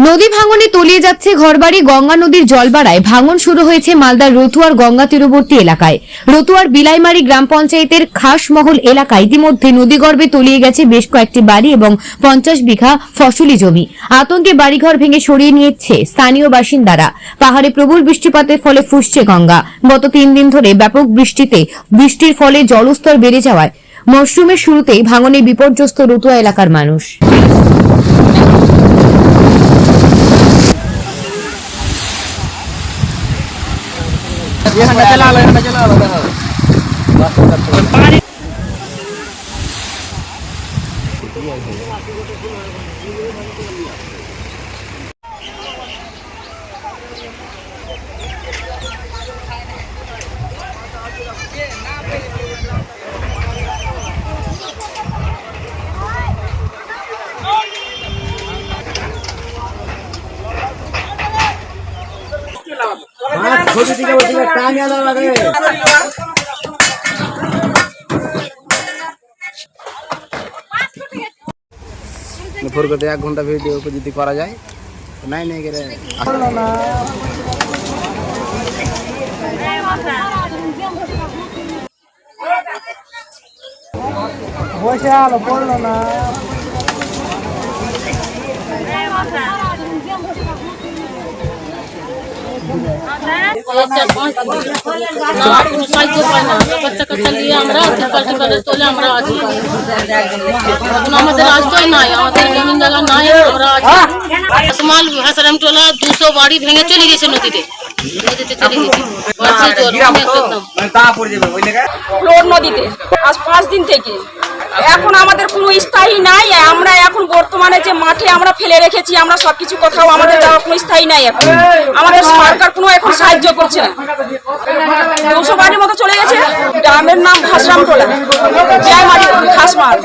নদী ভাঙনে তলিয়ে যাচ্ছে ঘরবাড়ি। গঙ্গা নদীর জল বাড়ায় ভাঙন শুরু হয়েছে মালদার রতুয়ার গঙ্গা তীরবর্তী এলাকায়। রতুয়ার বিলাইমারি গ্রাম পঞ্চায়েতের খাসমহল এলাকায় ইতিমধ্যে নদীগর্ভে তলিয়ে গেছে বেশ কয়েকটি বাড়ি এবং 50 বিঘা ফসলি জমি। আতঙ্কে বাড়িঘর ভেঙে সরিয়ে নিয়েছে স্থানীয় বাসিন্দারা। পাহাড়ে প্রবল বৃষ্টিপাতের ফলে ফুসছে গঙ্গা। গত 3 দিন ধরে ব্যাপক বৃষ্টির ফলে জলস্তর বেড়ে যাওয়ায় মরশুমের শুরুতেই ভাঙনে বিপর্যস্ত রতুয়া এলাকার মানুষ। ভোর করতে 1 ঘন্টা ভিডিও যদি করা যায় নাই নাই করে বসে আলো পড়লো না। আমাদের রাস্তায় নাই, আমাদের জমিন জায়গা নাই, আমরা আসমাল হাসারামটোলা 200 বাড়ি ভেঙে চলে গেছে নদীতে চলে গেছে নদীতে আজ 5 দিন থেকে। এখন আমাদের কোনো স্থায়ী নাই। আমরা এখন বর্তমানে যে মাঠে আমরা ফেলে রেখেছি, আমরা সবকিছু কোথাও আমাদের যাওয়ার কোনো স্থায়ী নাই। এখন আমাদের সরকার কোনো এখন সাহায্য করছে না। 200 বাড়ির মতো চলে গেছে। গ্রামের নাম হাসরামটোলা, জয়মারি খাসমাল।